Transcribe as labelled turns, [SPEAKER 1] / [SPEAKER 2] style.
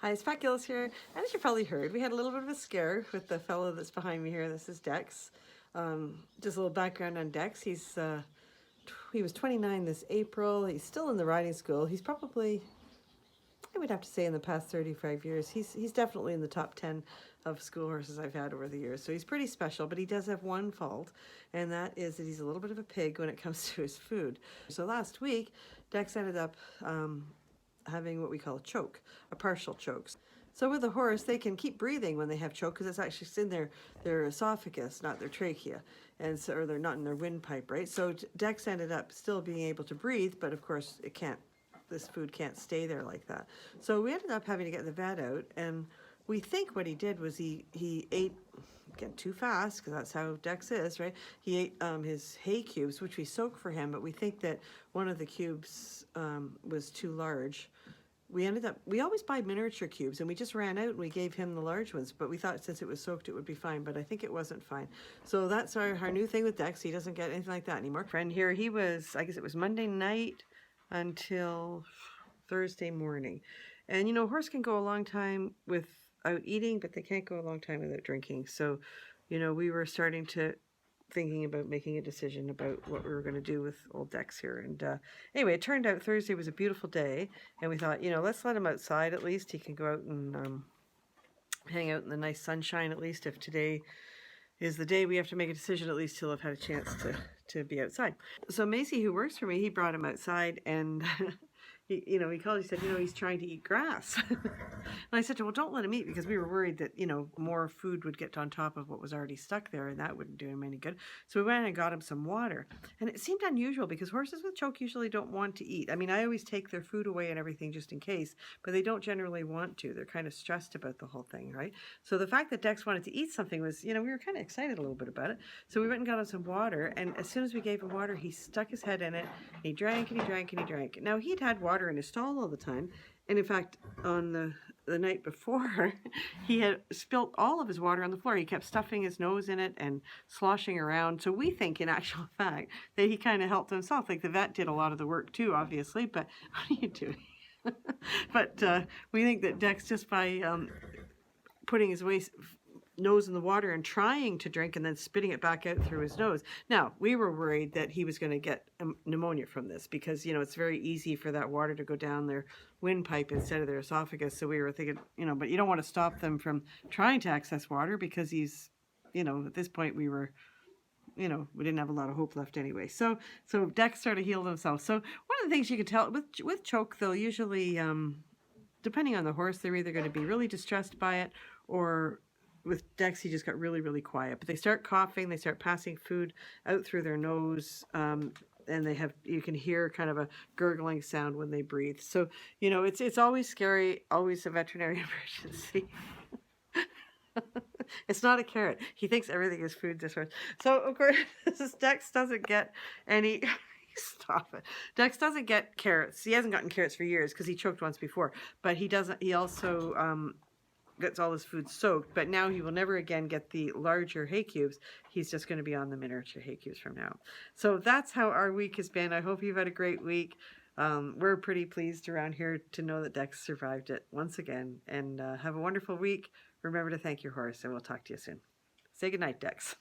[SPEAKER 1] Hi, it's Pat Gillis here. And as you probably heard, we had a little bit of a scare with the fellow that's behind me here. This is Dex. Just a little background on Dex. He was 29 this April. He's still in the riding school. He's probably, I would have to say, in the past 35 years, he's definitely in the top 10 of school horses I've had over the years. So he's pretty special, but he does have one fault, and that is that he's a little bit of a pig when it comes to his food. So last week, Dex ended up having what we call a choke, a partial choke. So with a horse, they can keep breathing when they have choke because it's actually in their esophagus, not their trachea, and so or they're not in their windpipe, right? So Dex ended up still being able to breathe, but of course it can't. This food can't stay there like that. So we ended up having to get the vet out, and we think what he did was he ate, again, too fast, because that's how Dex is, right? He ate his hay cubes, which we soak for him, but we think that one of the cubes was too large. We always buy miniature cubes, and we just ran out and we gave him the large ones, but we thought since it was soaked it would be fine, but I think it wasn't fine. So that's our new thing with Dex. He doesn't get anything like that anymore. Friend here, he was, I guess it was Monday night until Thursday morning. And you know, a horse can go a long time without eating, but they can't go a long time without drinking. So, you know, we were starting to thinking about making a decision about what we were going to do with old Dex here. And anyway, it turned out Thursday was a beautiful day, and we thought, you know, let's let him outside at least. He can go out and hang out in the nice sunshine at least. If today is the day we have to make a decision, at least he'll have had a chance to be outside. So Macy, who works for me, he brought him outside, and he called, he said, you know, he's trying to eat grass. And I said to him, well, don't let him eat, because we were worried that, you know, more food would get on top of what was already stuck there, and that wouldn't do him any good. So we went and got him some water. And it seemed unusual, because horses with choke usually don't want to eat. I mean, I always take their food away and everything just in case, but they don't generally want to. They're kind of stressed about the whole thing, right? So the fact that Dex wanted to eat something was, you know, we were kind of excited a little bit about it. So we went and got him some water, and as soon as we gave him water, he stuck his head in it, and he drank and he drank and he drank. Now, he'd had water in his stall all the time, and in fact, on the night before, he had spilt all of his water on the floor. He kept stuffing his nose in it and sloshing around. So we think, in actual fact, that he kind of helped himself. Like, the vet did a lot of the work too, obviously, but what are you doing? But we think that Dex, just by putting his nose in the water and trying to drink and then spitting it back out through his nose. Now, we were worried that he was going to get pneumonia from this, because, you know, it's very easy for that water to go down their windpipe instead of their esophagus. So we were thinking, you know, but you don't want to stop them from trying to access water, because he's, you know, at this point we were, you know, we didn't have a lot of hope left anyway. So Dex started healing himself. So one of the things you can tell with choke, they'll usually, depending on the horse, they're either going to be really distressed by it, or with Dex, he just got really, really quiet. But they start coughing, they start passing food out through their nose, and you can hear kind of a gurgling sound when they breathe. So, you know, it's always scary, always a veterinary emergency. It's not a carrot. He thinks everything is food, this horse. So, of course, Dex doesn't get any... Stop it. Dex doesn't get carrots. He hasn't gotten carrots for years because he choked once before. But he doesn't. He also gets all his food soaked. But now he will never again get the larger hay cubes. He's just going to be on the miniature hay cubes from now. So that's how our week has been. I hope you've had a great week. We're pretty pleased around here to know that Dex survived it once again. And have a wonderful week. Remember to thank your horse, and we'll talk to you soon. Say goodnight, Dex.